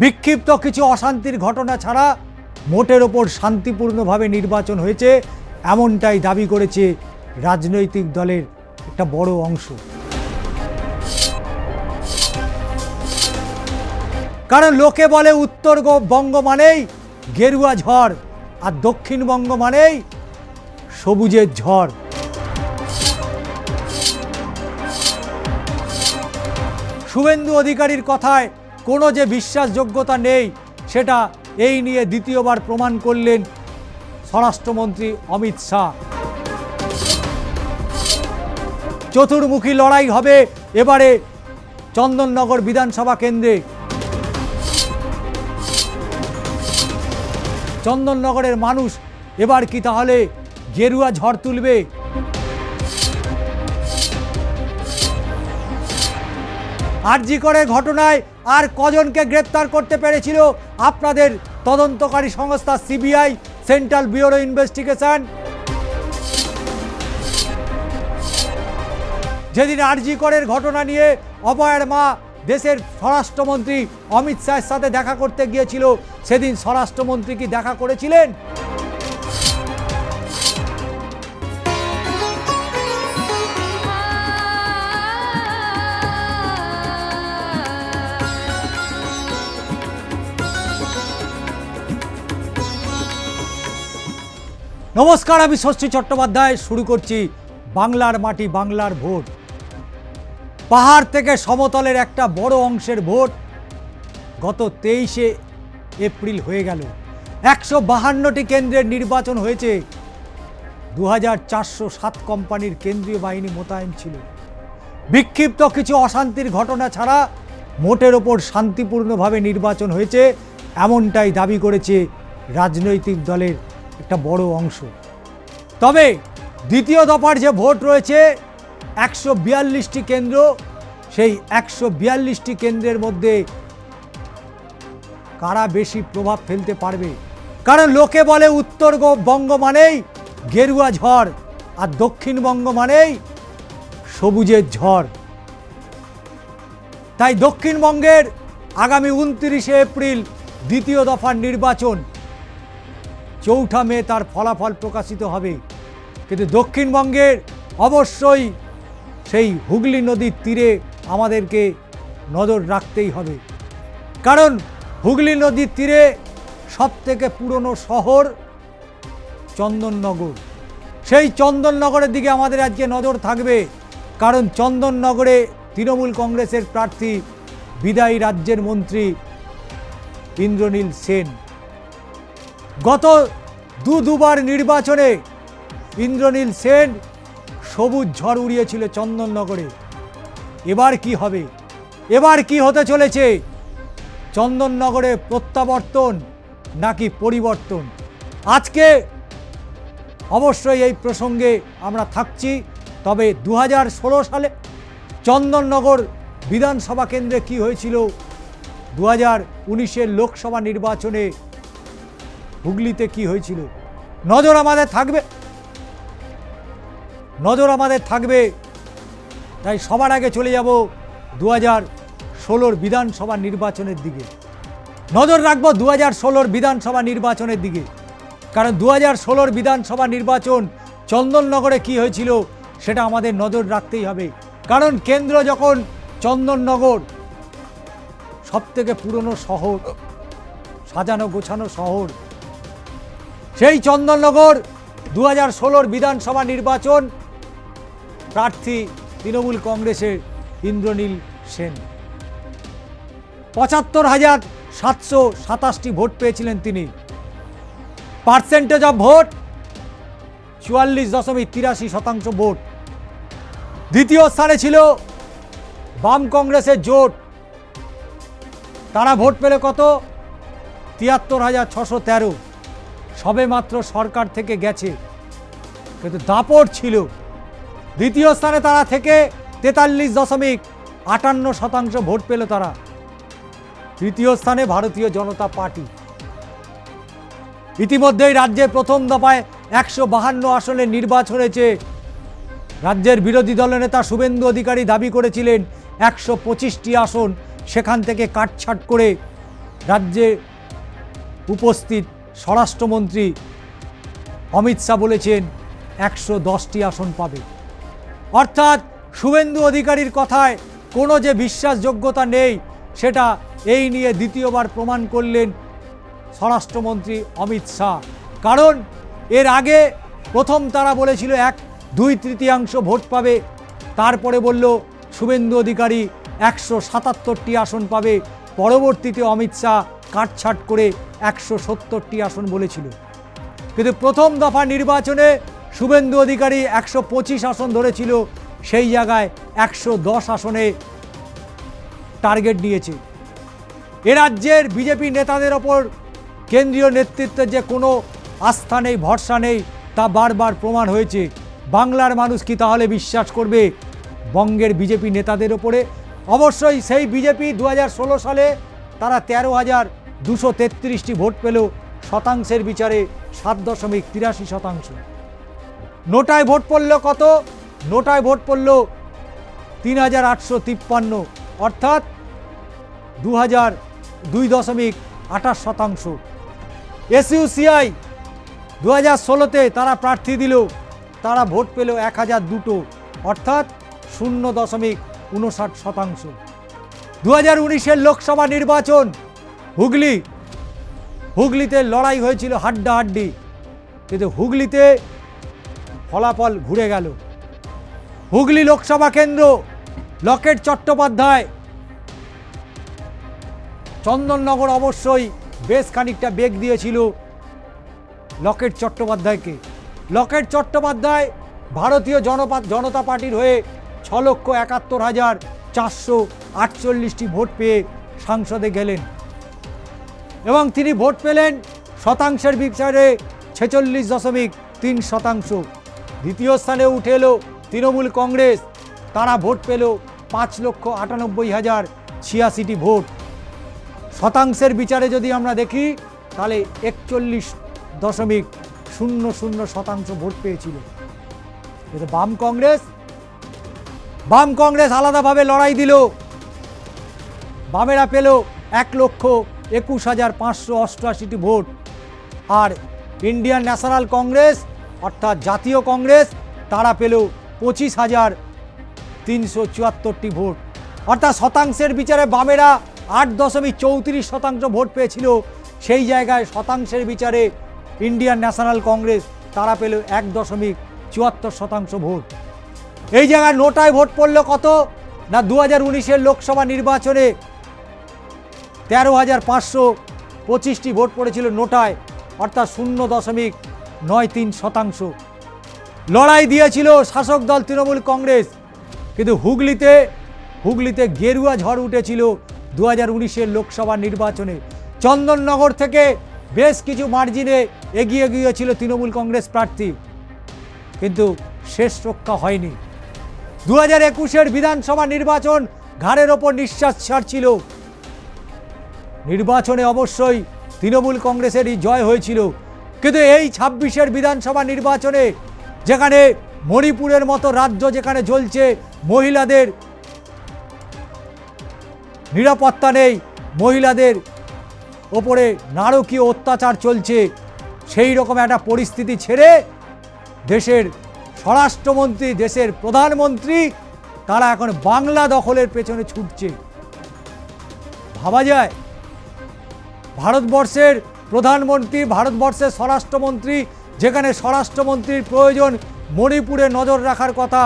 বিক্ষিপ্ত কিছু অশান্তির ঘটনা ছাড়া মোটের ওপর শান্তিপূর্ণভাবে নির্বাচন হয়েছে এমনটাই দাবি করেছে রাজনৈতিক দলের একটা বড় অংশ। কারণ লোকে বলে উত্তরবঙ্গ মানেই গেরুয়া ঝড় আর দক্ষিণবঙ্গ মানেই সবুজের ঝড়। শুভেন্দু অধিকারীর কথায় কোনো যে বিশ্বাসযোগ্যতা নেই সেটা এই নিয়ে দ্বিতীয়বার প্রমাণ করলেন স্বরাষ্ট্রমন্ত্রী অমিত শাহ। চতুর্মুখী লড়াই হবে এবারে চন্দননগর বিধানসভা কেন্দ্রে। চন্দননগরের মানুষ এবার কি তাহলে গেরুয়া ঝড় তুলবে? আরজি করে ঘটনায় আর কজনকে গ্রেপ্তার করতে পেরেছিল আপনাদের তদন্তকারী সংস্থা সিবিআই, সেন্ট্রাল ব্যুরো ইনভেস্টিগেশন? যেদিন আরজি করের ঘটনা নিয়ে অভয়ের মা দেশের স্বরাষ্ট্রমন্ত্রী অমিত শাহের সাথে দেখা করতে গিয়েছিল, সেদিন স্বরাষ্ট্রমন্ত্রী কি দেখা করেছিলেন? নমস্কার, আমি ষষ্ঠী চট্টোপাধ্যায়। শুরু করছি বাংলার মাটি বাংলার ভোট। পাহাড় থেকে সমতলের একটা বড় অংশের ভোট গত 23শে এপ্রিল হয়ে গেল। 152টি কেন্দ্রের নির্বাচন হয়েছে। 2407 কোম্পানির কেন্দ্রীয় বাহিনী মোতায়েন ছিল। বিক্ষিপ্ত কিছু অশান্তির ঘটনা ছাড়া মোটের ওপর শান্তিপূর্ণভাবে নির্বাচন হয়েছে এমনটাই দাবি করেছে রাজনৈতিক দলের একটা বড় অংশ। তবে দ্বিতীয় দফার যে ভোট রয়েছে 142টি কেন্দ্র, সেই 142টি কেন্দ্রের মধ্যে কারা বেশি প্রভাব ফেলতে পারবে? কারণ লোকে বলে উত্তরবঙ্গ মানেই গেরুয়া ঝড় আর দক্ষিণবঙ্গ মানেই সবুজের ঝড়। তাই দক্ষিণবঙ্গের আগামী 29শে এপ্রিল দ্বিতীয় দফার নির্বাচন, 4 মে তার ফলাফল প্রকাশিত হবে। কিন্তু দক্ষিণবঙ্গের অবশ্যই সেই হুগলি নদীর তীরে আমাদেরকে নজর রাখতেই হবে। কারণ হুগলি নদীর তীরে সবথেকে পুরনো শহর চন্দননগর। সেই চন্দননগরের দিকে আমাদের আজকে নজর থাকবে। কারণ চন্দননগরে তৃণমূল কংগ্রেসের প্রার্থী বিদায়ী রাজ্যের মন্ত্রী ইন্দ্রনীল সেন। গত দুবার নির্বাচনে ইন্দ্রনীল সেন সবুজ ঝড় উড়িয়েছিল চন্দননগরে। এবার কি হবে? এবার কি হতে চলেছে? চন্দননগরে প্রত্যাবর্তন নাকি পরিবর্তন? আজকে অবশ্যই এই প্রসঙ্গে আমরা থাকছি। তবে 2016 সালে চন্দননগর বিধানসভা কেন্দ্রে কি হয়েছিল, 2019-এর লোকসভা নির্বাচনে হুগলিতে কি হয়েছিল, নজর আমাদের থাকবে। তাই সবার আগে চলে যাব 2016 বিধানসভা নির্বাচনের দিকে। নজর রাখবো 2016 বিধানসভা নির্বাচনের দিকে। কারণ 2016 বিধানসভা নির্বাচন চন্দননগরে কি হয়েছিল সেটা আমাদের নজর রাখতেই হবে। কারণ কেন্দ্র যখন চন্দননগর, সবথেকে পুরনো শহর, সাজানো গোছানো শহর, সেই চন্দননগর 2016 বিধানসভা নির্বাচন প্রার্থী তৃণমূল কংগ্রেসের ইন্দ্রনীল সেন। 75,727টি ভোট পেয়েছিলেন তিনি। Percentage of vote 44.83% vote. দ্বিতীয় স্থানে ছিল বাম কংগ্রেসের জোট। তারা ভোট পেলে কত? 73,613। সবে মাত্র সরকার থেকে গেছে, কিন্তু দাপট ছিল। দ্বিতীয় স্থানে তারা থেকে 43.58% ভোট পেল তারা। তৃতীয় স্থানে ভারতীয় জনতা পার্টি। ইতিমধ্যেই রাজ্যে প্রথম দফায় 152 আসনের নির্বাচন হয়েছে। রাজ্যের বিরোধী দলনেতা শুভেন্দু অধিকারী দাবি করেছিলেন 125টি আসন সেখান থেকে কাটছাট করে রাজ্যে উপস্থিত স্বরাষ্ট্রমন্ত্রী অমিত শাহ বলেছেন 110টি আসন পাবে। অর্থাৎ শুভেন্দু অধিকারীর কথায় কোনো যে বিশ্বাসযোগ্যতা নেই সেটা এই নিয়ে দ্বিতীয়বার প্রমাণ করলেন স্বরাষ্ট্রমন্ত্রী অমিত শাহ। কারণ এর আগে প্রথম তারা বলেছিল 1/2/3 ভোট পাবে, তারপরে বলল শুভেন্দু অধিকারী 177টি আসন পাবে, পরবর্তীতে অমিত শাহ কাটছাট করে 170টি আসন বলেছিল। কিন্তু প্রথম দফা নির্বাচনে শুভেন্দু অধিকারী 125 আসন ধরেছিল, সেই জায়গায় 110 আসনে টার্গেট নিয়েছে। এ রাজ্যের বিজেপি নেতাদের ওপর কেন্দ্রীয় নেতৃত্বের যে কোনো আস্থা নেই, ভরসা নেই, তা বারবার প্রমাণ হয়েছে। বাংলার মানুষ কি তাহলে বিশ্বাস করবে বঙ্গের বিজেপি নেতাদের ওপরে? অবশ্যই সেই বিজেপি 2016 সালে তারা 13,233টি ভোট পেল, শতাংশের বিচারে 7.83%। নোটায় ভোট পড়ল কত? নোটায় ভোট পড়ল 3,853, অর্থাৎ 2.28%। এসইউসিআই 2016-তে তারা প্রার্থী দিল, তারা ভোট পেল 1,002, অর্থাৎ 0.59%। 2019-এর লোকসভা নির্বাচন হুগলিতে লড়াই হয়েছিল হাড্ডাহাড্ডি, কিন্তু হুগলিতে ফলাফল ঘুরে গেল। হুগলি লোকসভা কেন্দ্র লকেট চট্টোপাধ্যায়, চন্দননগর অবশ্যই বেশ খানিকটা বেগ দিয়েছিল লকেট চট্টোপাধ্যায়কে। লকেট চট্টোপাধ্যায় ভারতীয় জনতা পার্টির হয়ে 6,71,448টি ভোট পেয়ে সংসদে গেলেন এবং তিনি ভোট পেলেন শতাংশের বিচারে 46.3%। দ্বিতীয় স্থানে উঠে এলো তৃণমূল কংগ্রেস, তারা ভোট পেল 5,98,086টি ভোট। শতাংশের বিচারে যদি আমরা দেখি তাহলে 41.00% ভোট পেয়েছিল। কিন্তু বাম কংগ্রেস আলাদাভাবে লড়াই দিল, বামেরা পেল 1,21,588টি ভোট, আর ইন্ডিয়ান ন্যাশনাল কংগ্রেস অর্থাৎ জাতীয় কংগ্রেস তারা পেল 25,374টি ভোট। অর্থাৎ শতাংশের বিচারে বামেরা 8.34% ভোট পেয়েছিল, সেই জায়গায় শতাংশের বিচারে ইন্ডিয়ান ন্যাশনাল কংগ্রেস তারা পেল 1.74% ভোট। এই জায়গায় নোটায় ভোট পড়ল কত না, 2019-এর লোকসভা নির্বাচনে 13,525টি ভোট পড়েছিল নোটায়, অর্থাৎ 0.93%। লড়াই দিয়েছিল শাসক দল তৃণমূল কংগ্রেস, কিন্তু হুগলিতে গেরুয়া ঝড় উঠেছিল 2019-এর লোকসভা নির্বাচনে। চন্দননগর থেকে বেশ কিছু মার্জিনে এগিয়ে গিয়েছিল তৃণমূল কংগ্রেস প্রার্থী, কিন্তু শেষ রক্ষা হয়নি। 2021-এর বিধানসভা নির্বাচন ঘাড়ের ওপর নিঃশ্বাস ছাড়ছিল। নির্বাচনে অবশ্যই তৃণমূল কংগ্রেসেরই জয় হয়েছিল, কিন্তু এই 26-এর বিধানসভা নির্বাচনে যেখানে মণিপুরের মতো রাজ্য যেখানে জ্বলছে, মহিলাদের নিরাপত্তা নেই, মহিলাদের ওপরে নারকীয় অত্যাচার চলছে, সেই রকম একটা পরিস্থিতি ছেড়ে দেশের স্বরাষ্ট্রমন্ত্রী, দেশের প্রধানমন্ত্রী তারা এখন বাংলা দখলের পেছনে ছুটছে। ভাবা যায় ভারতবর্ষের প্রধানমন্ত্রী, ভারতবর্ষের স্বরাষ্ট্রমন্ত্রী, যেখানে স্বরাষ্ট্রমন্ত্রীর প্রয়োজন মণিপুরে নজর রাখার কথা,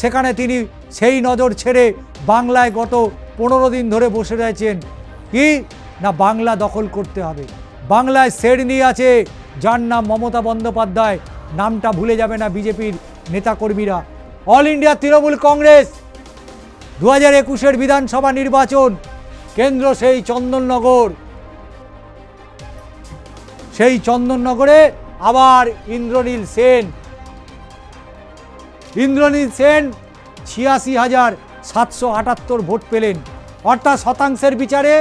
সেখানে তিনি সেই নজর ছেড়ে বাংলায় গত 15 দিন ধরে বসে রয়েছেন। কি না, বাংলা দখল করতে হবে। বাংলায় সেড নিয়ে আছে যার নাম মমতা বন্দ্যোপাধ্যায়, নামটা ভুলে যাবে না বিজেপির নেতাকর্মীরা। অল ইন্ডিয়া তৃণমূল কংগ্রেস 2021-এর বিধানসভা নির্বাচন কেন্দ্র সেই চন্দননগরে আবার ইন্দ্রনীল সেন 86,778 ভোট পেলেন, অর্থাৎ শতাংশের বিচারে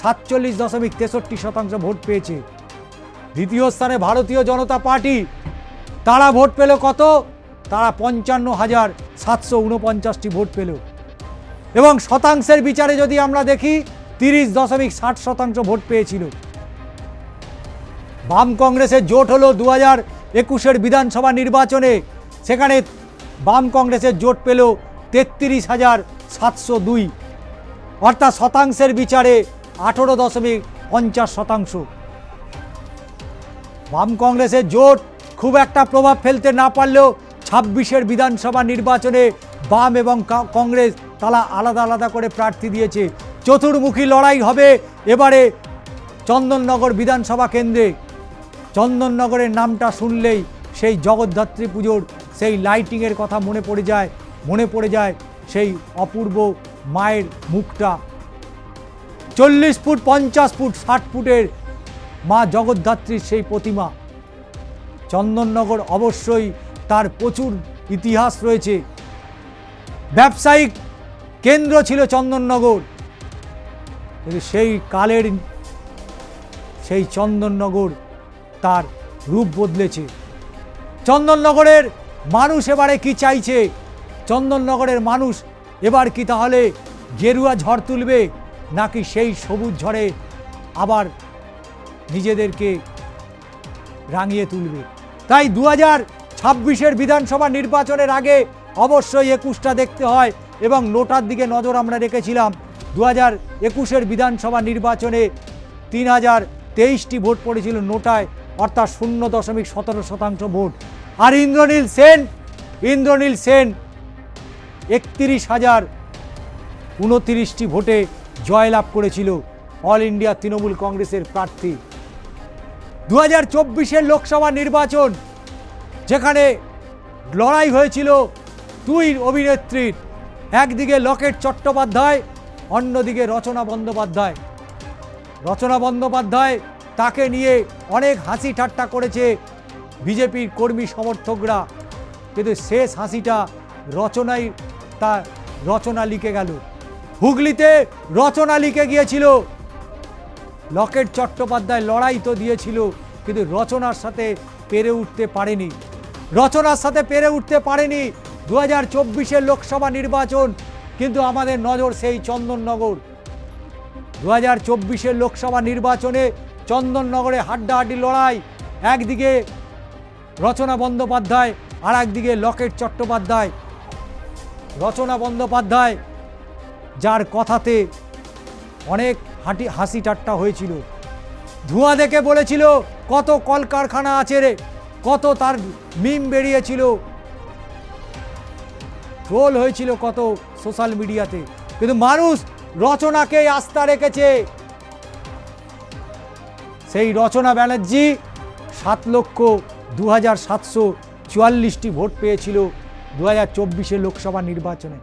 47.63% ভোট পেয়েছে। দ্বিতীয় স্থানে ভারতীয় জনতা পার্টি, তারা ভোট পেল কত? তারা 55,749টি ভোট পেল। এবং শতাংশের বিচারে যদি আমরা দেখি 30.60% ভোট পেয়েছিল। বাম কংগ্রেসের জোট হলো 2021-এর বিধানসভা নির্বাচনে, সেখানে বাম কংগ্রেসের জোট পেল 33,702, অর্থাৎ শতাংশের বিচারে 18.50%। বাম কংগ্রেসের জোট খুব একটা প্রভাব ফেলতে না পারলেও 26-এর বিধানসভা নির্বাচনে বাম এবং কংগ্রেস তারা আলাদা আলাদা করে প্রার্থী দিয়েছে। চতুর্মুখী লড়াই হবে এবারে চন্দননগর বিধানসভা কেন্দ্রে। চন্দননগরের নামটা শুনলেই সেই জগদ্ধাত্রী পুজোর সেই লাইটিংয়ের কথা মনে পড়ে যায় সেই অপূর্ব মায়ের মুখটা। 40 ফুট, 50 ফুট, 60 ফুটের মা জগদ্ধাত্রীর সেই প্রতিমা। চন্দননগর অবশ্যই তার প্রচুর ইতিহাস রয়েছে। ব্যবসায়িক কেন্দ্র ছিল চন্দননগর, কিন্তু সেই কালের সেই চন্দননগর তার রূপ বদলেছে। চন্দননগরের মানুষ এবারে কি চাইছে? চন্দননগরের মানুষ এবার কি তাহলে গেরুয়া ঝড় তুলবে, নাকি সেই সবুজ ঝড়ে আবার নিজেদেরকে রাঙিয়ে তুলবে? তাই 2026-এর বিধানসভা নির্বাচনের আগে অবশ্যই 21টা দেখতে হয় এবং নোটার দিকে নজর আমরা রেখেছিলাম। 2021-এর বিধানসভা নির্বাচনে 3023টি ভোট পড়েছিল নোটায়, অর্থাৎ 0.17% ভোট। আর ইন্দ্রনীল সেন 31,029টি ভোটে জয়লাভ করেছিল, অল ইন্ডিয়া তৃণমূল কংগ্রেসের প্রার্থী। 2024-এর লোকসভা নির্বাচন, যেখানে লড়াই হয়েছিল দুই অভিনেত্রীর, একদিকে লকেট চট্টোপাধ্যায়, অন্যদিকে রচনা বন্দ্যোপাধ্যায়। রচনা বন্দ্যোপাধ্যায় তাকে নিয়ে অনেক হাসি ঠাট্টা করেছে বিজেপির কর্মী সমর্থকরা, কিন্তু শেষ হাসিটা রচনা লিখে গেল। হুগলিতে রচনা লিখে গিয়েছিল। লকেট চট্টোপাধ্যায় লড়াই তো দিয়েছিল, কিন্তু রচনার সাথে পেরে উঠতে পারেনি। 2024-এর লোকসভা নির্বাচন, কিন্তু আমাদের নজর সেই চন্দননগর। 2024-এর লোকসভা নির্বাচনে চন্দননগরে হাড্ডাহাড্ডি লড়াই, একদিকে রচনা বন্দ্যোপাধ্যায় আর একদিকে লকেট চট্টোপাধ্যায়। রচনা বন্দ্যোপাধ্যায়, যার কথাতে অনেক হাসি ঠাট্টা হয়েছিল, ধোঁয়া দেখে বলেছিল কত কলকারখানা আছে রে, কত তার মিম বেরিয়েছিল, ট্রোল হয়েছিল কত সোশ্যাল মিডিয়াতে, কিন্তু মানুষ রচনাকে আস্থা রেখেছে। সেই রচনা ব্যানার্জি 7,02,744টি ভোট পেয়েছিল 2024-এর লোকসভা নির্বাচনে।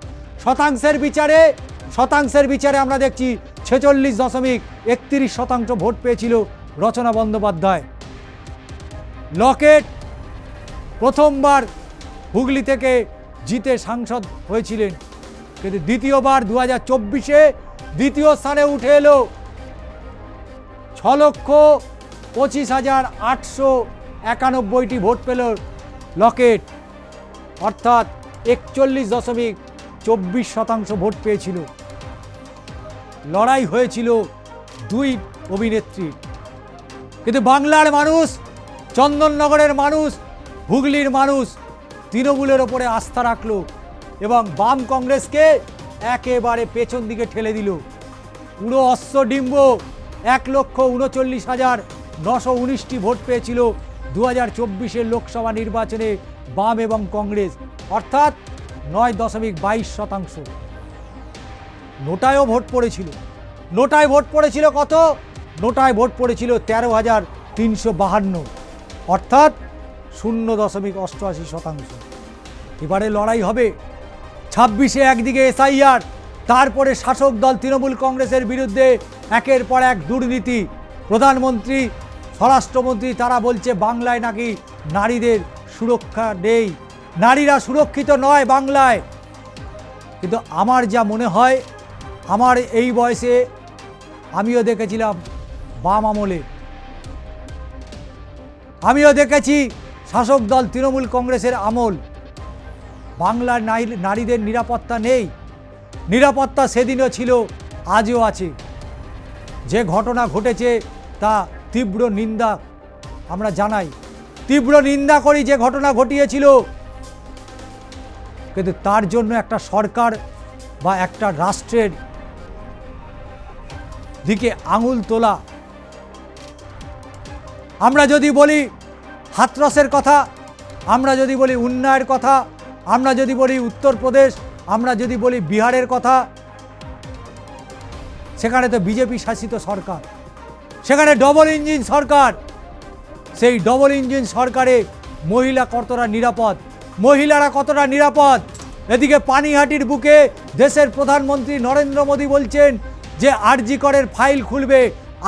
শতাংশের বিচারে আমরা দেখছি 46.31% ভোট পেয়েছিল রচনা বন্দ্যোপাধ্যায়। লকেট প্রথমবার হুগলি থেকে জিতে সাংসদ হয়েছিলেন, কিন্তু দ্বিতীয়বার 2024-এ দ্বিতীয় স্থানে উঠে এলো। 6,25,891টি ভোট পেল লকেট, অর্থাৎ 41.24% ভোট পেয়েছিল। লড়াই হয়েছিল দুই অভিনেত্রী, কিন্তু বাংলার মানুষ, চন্দননগরের মানুষ, হুগলির মানুষ তৃণমূলের ওপরে আস্থা রাখলো এবং বাম কংগ্রেসকে একেবারে পেছন দিকে ঠেলে দিল। পুরো অশ্বডিম্ব 1,39,919টি ভোট পেয়েছিল 2024-এর লোকসভা নির্বাচনে বাম এবং কংগ্রেস, অর্থাৎ 9.22%। নোটায়ও ভোট পড়েছিল। নোটায় ভোট পড়েছিল কত? নোটায় ভোট পড়েছিল 13,352, অর্থাৎ 0.88%। এবারে লড়াই হবে 26-এ, একদিকে এসআইআর, তারপরে শাসক দল তৃণমূল কংগ্রেসের বিরুদ্ধে একের পর এক দুর্নীতি। প্রধানমন্ত্রী, স্বরাষ্ট্রমন্ত্রী তারা বলছে বাংলায় নাকি নারীদের সুরক্ষা নেই, নারীরা সুরক্ষিত নয় বাংলায়। কিন্তু আমার যা মনে হয়, আমার এই বয়সে আমিও দেখেছিলাম বাম আমলে, আমিও দেখেছি শাসক দল তৃণমূল কংগ্রেসের আমল। বাংলার নারীদের নিরাপত্তা নেই। নিরাপত্তা সেদিনও ছিল, আজও আছে। যে ঘটনা ঘটেছে তা তীব্র নিন্দা আমরা জানাই, তীব্র নিন্দা করি যে ঘটনা ঘটিয়েছিল। কিন্তু তার জন্য একটা সরকার বা একটা রাষ্ট্রের দিকে আঙুল তোলা, আমরা যদি বলি হাথরসের কথা, আমরা যদি বলি উন্নয়নের কথা, আমরা যদি বলি উত্তরপ্রদেশ, আমরা যদি বলি বিহারের কথা, সেখানে তো বিজেপি শাসিত সরকার, সেখানে ডবল ইঞ্জিন সরকার। সেই ডবল ইঞ্জিন সরকারে মহিলা কতটা নিরাপদ, মহিলারা কতটা নিরাপদ? এদিকে পানিহাটির বুকে দেশের প্রধানমন্ত্রী নরেন্দ্র মোদী বলছেন যে আরজি করের ফাইল খুলবে।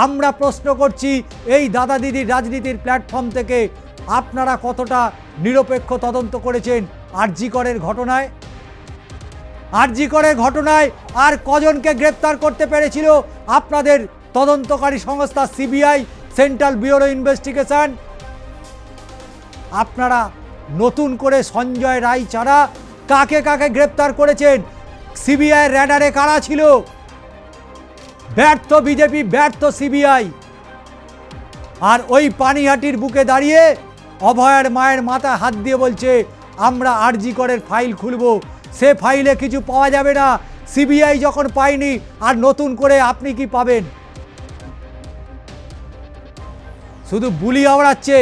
আমরা প্রশ্ন করছি এই দাদা দিদির রাজনীতির প্ল্যাটফর্ম থেকে, আপনারা কতটা নিরপেক্ষ তদন্ত করেছেন আরজি করের ঘটনায়? আরজি করের ঘটনায় আর কজনকে গ্রেপ্তার করতে পেরেছিল আপনাদের তদন্তকারী সংস্থা সিবিআই, সেন্ট্রাল ব্যুরো ইনভেস্টিগেশন? আপনারা নতুন করে সঞ্জয় রায় ছাড়া কাকে কাকে গ্রেপ্তার করেছেন? সিবিআই র্যাডারে কারা ছিল? ব্যর্থ বিজেপি, ব্যর্থ সিবিআই। আর ওই পানিহাটির বুকে দাঁড়িয়ে অভয়ার মায়ের মাথায় হাত দিয়ে বলছে আমরা আরজি করের ফাইল খুলব। সে ফাইলে কিছু পাওয়া যাবে না, সিবিআই যখন পায়নি আর নতুন করে আপনি কি পাবেন? শুধু বুলি আওড়াচ্ছে,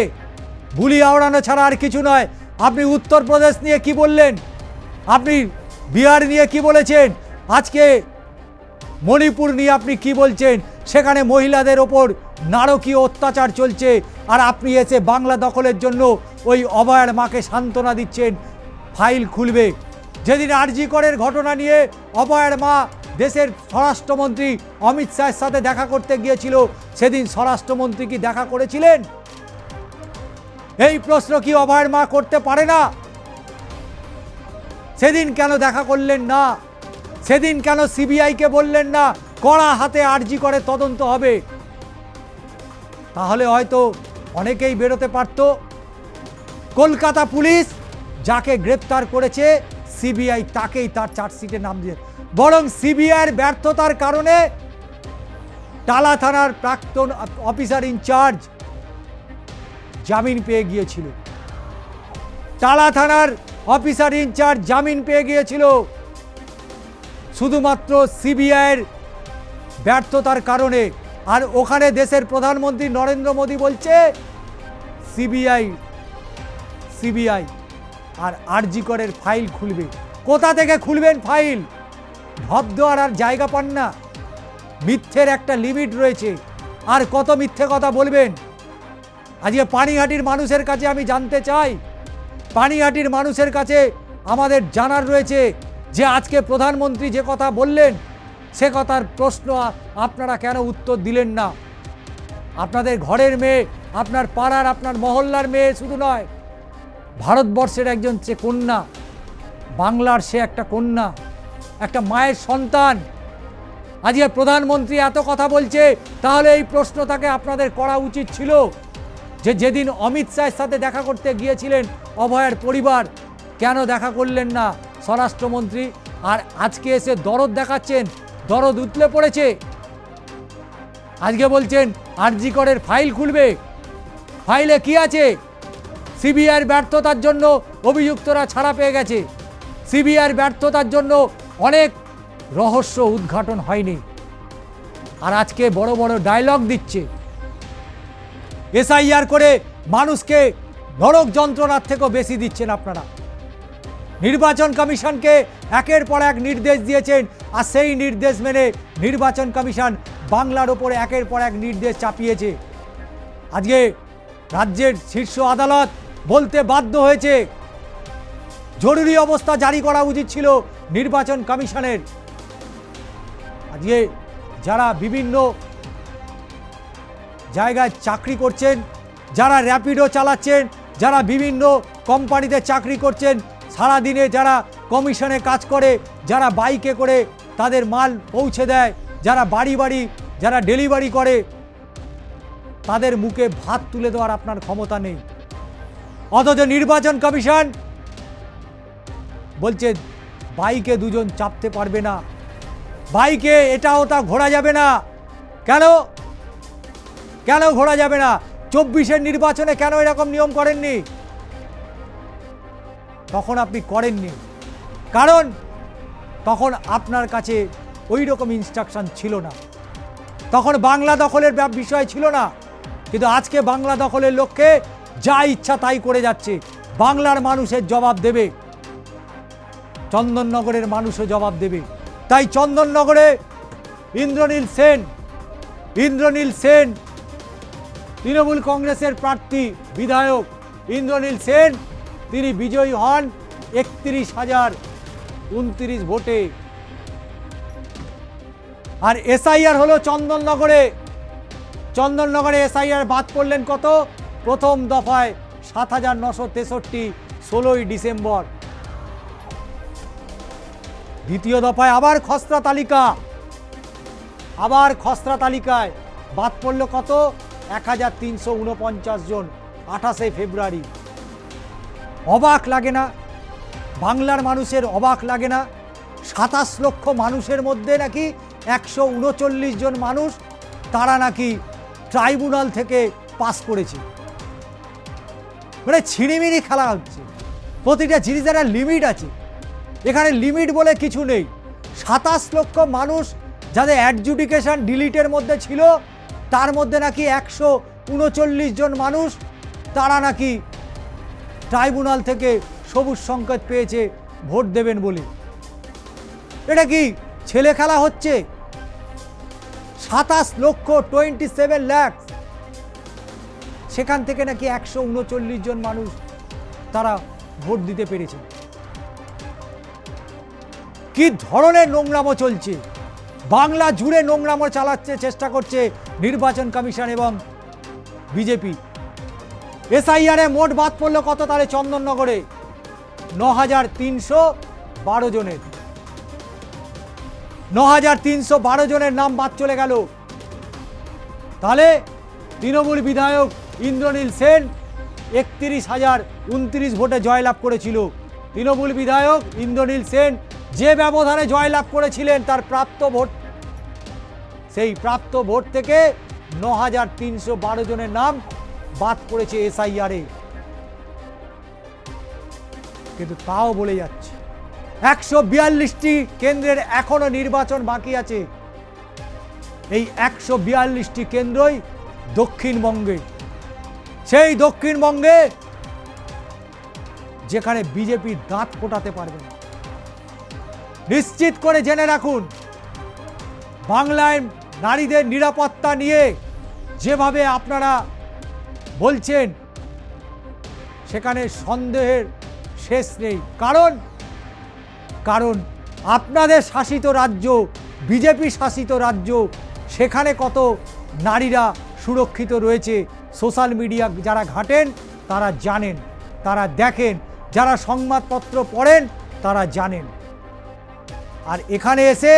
বুলি আওড়ানো ছাড়া আর কিছু নয়। আপনি উত্তরপ্রদেশ নিয়ে কি বললেন, আপনি বিহার নিয়ে কি বলেছেন, আজকে মণিপুর নিয়ে আপনি কি বলছেন? সেখানে মহিলাদের ওপর নারকীয় অত্যাচার চলছে, আর আপনি এসে বাংলা দখলের জন্য ওই অভয়ার মাকে সান্ত্বনা দিচ্ছেন ফাইল খুলবে। যেদিন আরজি করের ঘটনা নিয়ে অভয়ার মা দেশের স্বরাষ্ট্রমন্ত্রী অমিত শাহের সাথে দেখা করতে গিয়েছিল, সেদিন স্বরাষ্ট্রমন্ত্রী কি দেখা করেছিলেন? এই প্রশ্ন কি অভয়ার মা করতে পারে না? সেদিন কেন দেখা করলেন না? সেদিন কেন সিবিআইকে বললেন না কড়া হাতে আরজি করে তদন্ত হবে? তাহলে হয়তো অনেকেই বেরোতে পারত। কলকাতা পুলিশ যাকে গ্রেপ্তার করেছে সিবিআই তাকেই তার চার্জশিটে নাম দিয়ে, বরং সিবিআইয়ের ব্যর্থতার কারণে টালা থানার প্রাক্তন অফিসার ইনচার্জ জামিন পেয়ে গিয়েছিল। টালা থানার অফিসার ইনচার্জ জামিন পেয়ে গিয়েছিল শুধুমাত্র সিবিআইয়ের ব্যর্থতার কারণে। আর ওখানে দেশের প্রধানমন্ত্রী নরেন্দ্র মোদী বলছে সিবিআই সিবিআই আর আরজি করের ফাইল খুলবে। কোথা থেকে খুলবেন ফাইল? ঢপ দেওয়ার আর জায়গা পান না। মিথ্যের একটা লিমিট রয়েছে, আর কত মিথ্যে কথা বলবেন? আজকে পানিহাটির মানুষের কাছে আমি জানতে চাই, পানিহাটির মানুষের কাছে আমাদের জানার রয়েছে যে আজকে প্রধানমন্ত্রী যে কথা বললেন সে কথার প্রশ্ন আপনারা কেন উত্তর দিলেন না? আপনাদের ঘরের মেয়ে, আপনার পাড়ার, আপনার মহল্লার মেয়ে শুধু নয়, ভারতবর্ষের একজন সে কন্যা, বাংলার সে একটা কন্যা, একটা মায়ের সন্তান। আজকে প্রধানমন্ত্রী এত কথা বলছে, তাহলে এই প্রশ্ন তাকে আপনাদের করা উচিত ছিল যে যেদিন অমিত শাহের সাথে দেখা করতে গিয়েছিলেন অভয়ার পরিবার, কেন দেখা করলেন না স্বরাষ্ট্রমন্ত্রী? আর আজকে এসে দরদ দেখাচ্ছেন, দরদ উতলে পড়েছে। আজকে বলছেন আরজি করের ফাইল খুলবে। ফাইলে কি আছে? সিবিআইয়ের ব্যর্থতার জন্য অভিযুক্তরা ছাড়া পেয়ে গেছে, সিবিআইয়ের ব্যর্থতার জন্য অনেক রহস্য উদ্ঘাটন হয়নি। আর আজকে বড় বড় ডায়লগ দিচ্ছে। এসআইআর করে মানুষকে নরক যন্ত্রণার থেকেও বেশি দিচ্ছেন আপনারা। নির্বাচন কমিশনকে একের পর এক নির্দেশ দিয়েছেন, আর সেই নির্দেশ মেনে নির্বাচন কমিশন বাংলার ওপরে একের পর এক নির্দেশ চাপিয়েছে। আজকে রাজ্যের শীর্ষ আদালত বলতে বাধ্য হয়েছে জরুরি অবস্থা জারি করা উচিত ছিল নির্বাচন কমিশনের। আজকে যারা বিভিন্ন জায়গায় চাকরি করছেন, যারা র্যাপিডো চালাচ্ছেন, যারা বিভিন্ন কোম্পানিতে চাকরি করছেন, সারাদিনে যারা কমিশনে কাজ করে, যারা বাইকে করে তাদের মাল পৌঁছে দেয়, যারা বাড়ি বাড়ি যারা ডেলিভারি করে, তাদের মুখে ভাত তুলে দেওয়ার আপনার ক্ষমতা নেই। অথচ নির্বাচন কমিশন বলছে বাইকে দুজন চাপতে পারবে না, বাইকে এটা ওটা ঘোরা যাবে না, কেন কেন ঘোরা যাবে না? 24-এর নির্বাচনে কেন এরকম নিয়ম করেননি? তখন আপনি করেননি কারণ তখন আপনার কাছে ওই রকম ইনস্ট্রাকশন ছিল না, তখন বাংলা দখলের বিষয় ছিল না। কিন্তু আজকে বাংলা দখলের লক্ষ্যে যা ইচ্ছা তাই করে যাচ্ছে। বাংলার মানুষের জবাব দেবে, চন্দননগরের মানুষও জবাব দেবে। তাই চন্দননগরে ইন্দ্রনীল সেন তৃণমূল কংগ্রেসের প্রার্থী বিধায়ক ইন্দ্রনীল সেন তিনি বিজয়ী হন 31,029 ভোটে। আর এসআইআর হলো চন্দননগরে এসআইআর বাদ করলেন কত? প্রথম দফায় 7,963, 16ই ডিসেম্বর। দ্বিতীয় দফায় আবার খসড়া তালিকায় বাদ পড়লো কত? 1,349 জন, 28শে ফেব্রুয়ারি। অবাক লাগে না? বাংলার মানুষের অবাক লাগে না? 27 লক্ষ মানুষের মধ্যে নাকি 139 জন মানুষ তারা নাকি ট্রাইব্যুনাল থেকে পাস করেছে। মানে ছিনিমিনি খেলা হচ্ছে। প্রতিটা জিনিসের একটা লিমিট আছে, এখানে লিমিট বলে কিছু নেই। 27 লক্ষ মানুষ যাদের অ্যাডজুডিকেশন ডিলিটের মধ্যে ছিল, তার মধ্যে নাকি 139 জন মানুষ তারা নাকি ট্রাইব্যুনাল থেকে সবুজ সংকেত পেয়েছে ভোট দেবেন বলে। এটা কি ছেলে খেলা হচ্ছে? 27 লক্ষ 27 লাখ, সেখান থেকে নাকি 139 জন মানুষ তারা ভোট দিতে পেরেছে। কি ধরনের নোংরামো চলছে? বাংলা জুড়ে নোংরামো চালাচ্ছে চেষ্টা করছে নির্বাচন কমিশন এবং বিজেপি। এসআইআরে মোট বাদ পড়লো কত তাহলে চন্দননগরে? 9,312 জনের। 9,312 জনের নাম বাদ চলে গেল। তাহলে তৃণমূল বিধায়ক ইন্দ্রনীল সেন 31,029 ভোটে জয়লাভ করেছিল। তৃণমূল বিধায়ক ইন্দ্রনীল সেন যে ব্যবধানে জয়লাভ করেছিলেন তার প্রাপ্ত ভোট, সেই প্রাপ্ত ভোট থেকে 9,312 জনের নাম বাদ পড়েছে এসআইআরে। কিন্তু তাও বলে যাচ্ছে 142টি কেন্দ্রের এখনো নির্বাচন বাকি আছে। এই 142টি কেন্দ্রই দক্ষিণবঙ্গে, সেই দক্ষিণবঙ্গে যেখানে বিজেপি দাঁত ফোটাতে পারবে না। নিশ্চিত করে জেনে রাখুন, বাংলায় নারীদের নিরাপত্তা নিয়ে যেভাবে আপনারা বলছেন সেখানে সন্দেহের শেষ নেই। কারণ আপনাদের শাসিত রাজ্য, বিজেপি শাসিত রাজ্য, সেখানে কত নারীরা সুরক্ষিত রয়েছে সোশ্যাল মিডিয়া যারা ঘাঁটেন তারা জানেন, তারা দেখেন, যারা সংবাদপত্র পড়েন তারা জানেন। আর এখানে এসে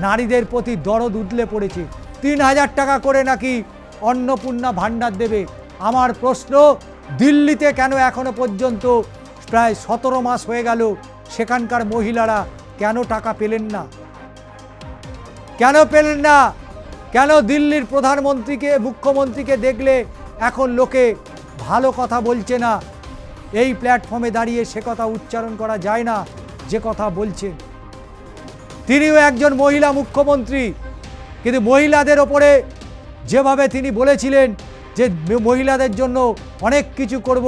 নারীদের প্রতি দরদ উঠলে পড়েছে। 3,000 টাকা করে নাকি অন্নপূর্ণা ভাণ্ডার দেবে। আমার প্রশ্ন, দিল্লিতে কেন এখনো পর্যন্ত প্রায় 17 মাস হয়ে গেল সেখানকার মহিলারা কেন টাকা পেলেন না? কেন পেলেন না? কেন দিল্লির প্রধানমন্ত্রীকে, মুখ্যমন্ত্রীকে দেখলে এখন লোকে ভালো কথা বলছে না? এই প্ল্যাটফর্মে দাঁড়িয়ে সে কথা উচ্চারণ করা যায় না যে কথা বলছেন। তিনিও একজন মহিলা মুখ্যমন্ত্রী, কিন্তু মহিলাদের ওপরে যেভাবে তিনি বলেছিলেন যে মহিলাদের জন্য অনেক কিছু করব,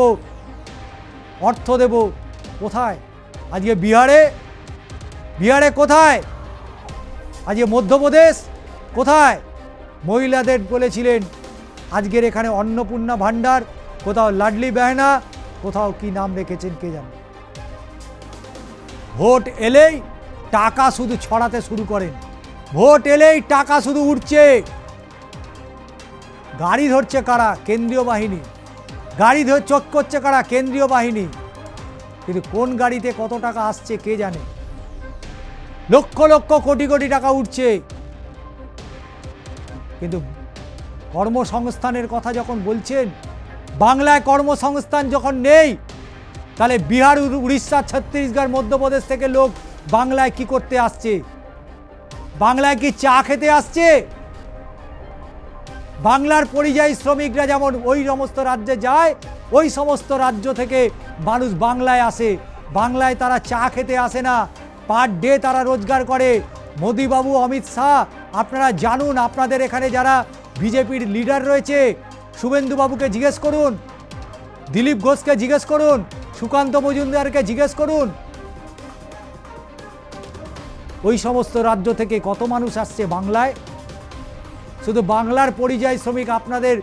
অর্থ দেব, কোথায় আজকে? বিহারে কোথায়? আজকে মধ্যপ্রদেশ কোথায়? মহিলাদের বলেছিলেন আজকের এখানে অন্নপূর্ণা ভাণ্ডার, কোথাও লাডলি বেহনা, কোথাও কি নাম রেখেছেন কে জানে। ভোট এলেই টাকা শুধু ছড়াতে শুরু করেন, ভোট এলেই টাকা শুধু উঠছে। গাড়ি ধরছে কারা? কেন্দ্রীয় বাহিনী। গাড়ি ধরে চোখ করছে কারা? কেন্দ্রীয় বাহিনী। কিন্তু কোন গাড়িতে কত টাকা আসছে কে জানে। লক্ষ লক্ষ কোটি কোটি টাকা উঠছে। কিন্তু কর্মসংস্থানের কথা যখন বলছেন, বাংলায় কর্মসংস্থান যখন নেই, তাহলে বিহার, উড়িষ্যা, ছত্তিশগড়, মধ্যপ্রদেশ থেকে লোক বাংলায় কি করতে আসছে? বাংলায় কি চা খেতে আসছে? বাংলার পরিযায়ী শ্রমিকরা যেমন ওই সমস্ত রাজ্যে যায়, ওই সমস্ত রাজ্য থেকে মানুষ বাংলায় আসে। বাংলায় তারা চা খেতে আসে না, পার ডে তারা রোজগার করে। মোদিবাবু, অমিত শাহ, আপনারা জানুন, আপনাদের এখানে যারা বিজেপির লিডার রয়েছে, শুভেন্দুবাবুকে জিজ্ঞেস করুন, দিলীপ ঘোষকে জিজ্ঞেস করুন, সুকান্ত মজুমদারকে জিজ্ঞেস করুন, ওই সমস্ত রাজ্য থেকে কত মানুষ আসছে বাংলায়। শুধু বাংলার পরিযায়ী শ্রমিক আপনাদের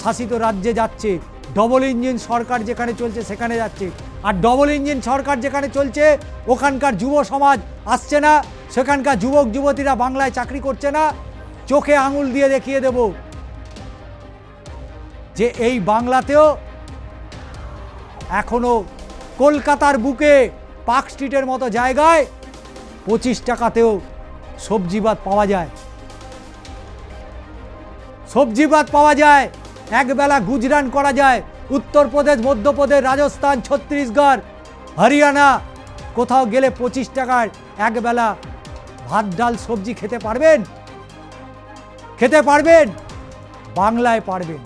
শাসিত রাজ্যে যাচ্ছে, ডবল ইঞ্জিন সরকার যেখানে চলছে সেখানে যাচ্ছে। আর ডবল ইঞ্জিন সরকার যেখানে চলছে ওখানকার যুব সমাজ আসছে না, সেখানকার যুবক যুবতীরা বাংলায় চাকরি করছে না। চোখে আঙুল দিয়ে দেখিয়ে দেব যে এই বাংলাতেও এখনো কলকাতার বুকে পার্ক স্ট্রিটের মতো জায়গায় 25 টাকাতেও সবজি ভাত পাওয়া যায়। সবজি ভাত পাওয়া যায়, একবেলা গুজরান করা যায়। উত্তরপ্রদেশ, মধ্যপ্রদেশ, রাজস্থান, ছত্তিশগড়, হরিয়ানা কোথাও গেলে 25 টাকায় একবেলা ভাত ডাল সবজি খেতে পারবেন? খেতে পারবেন? বাংলায় পারবেন,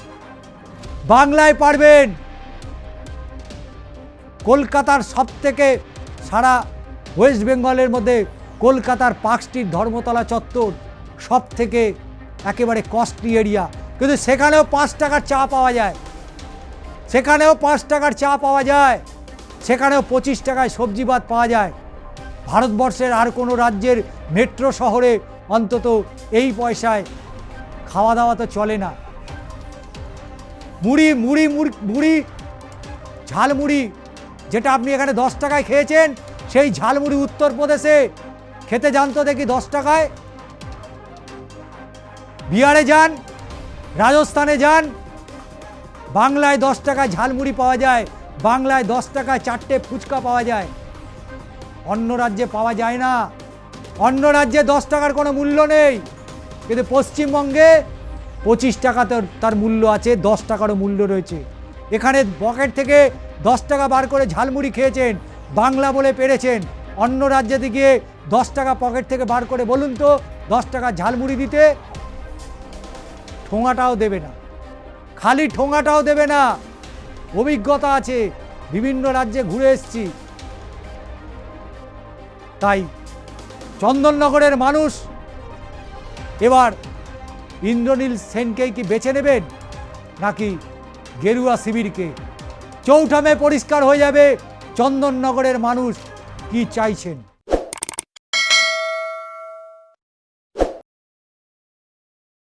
বাংলায় পারবেন। কলকাতার সব থেকে, সারা ওয়েস্ট বেঙ্গলের মধ্যে কলকাতার পার্ক স্ট্রিট, ধর্মতলা চত্বর সব থেকে একেবারে কস্টলি এরিয়া, কিন্তু সেখানেও 5 টাকার চা পাওয়া যায়, সেখানেও 5 টাকার চা পাওয়া যায়, সেখানেও 25 টাকায় সবজি ভাত পাওয়া যায়। ভারতবর্ষের আর কোনো রাজ্যের মেট্রো শহরে অন্তত এই পয়সায় খাওয়া দাওয়া তো চলে না। মুড়ি মুড়ি মুড়ি ঝালমুড়ি যেটা আপনি এখানে 10 টাকায় খেয়েছেন, সেই ঝালমুড়ি উত্তরপ্রদেশে খেতে জানতো দেখি 10 টাকায়। বিহারে যান, রাজস্থানে যান, বাংলায় 10 টাকায় ঝালমুড়ি পাওয়া যায়, বাংলায় 10 টাকায় 4টে ফুচকা পাওয়া যায়। অন্য রাজ্যে পাওয়া যায় না। অন্য রাজ্যে 10 টাকার কোনো মূল্য নেই, কিন্তু পশ্চিমবঙ্গে 25 টাকা তার মূল্য আছে, 10 টাকারও মূল্য রয়েছে। এখানে পকেট থেকে 10 টাকা বার করে ঝালমুড়ি খেয়েছেন, বাংলা বলে পেরেছেন। অন্য রাজ্যে গিয়ে 10 টাকা পকেট থেকে বার করে বলুন তো 10 টাকা ঝালমুড়ি দিতে, ঠোঙাটাও দেবে না, খালি ঠোঙাটাও দেবে না। অভিজ্ঞতা আছে, বিভিন্ন রাজ্যে ঘুরে এসেছি। তাই চন্দননগরের মানুষ এবার ইন্দ্রনীল সেনকেই কি বেছে নেবেন নাকি গেরুয়া শিবিরকে? 4 মে পরিষ্কার হয়ে যাবে চন্দননগরের মানুষ কি চাইছেন।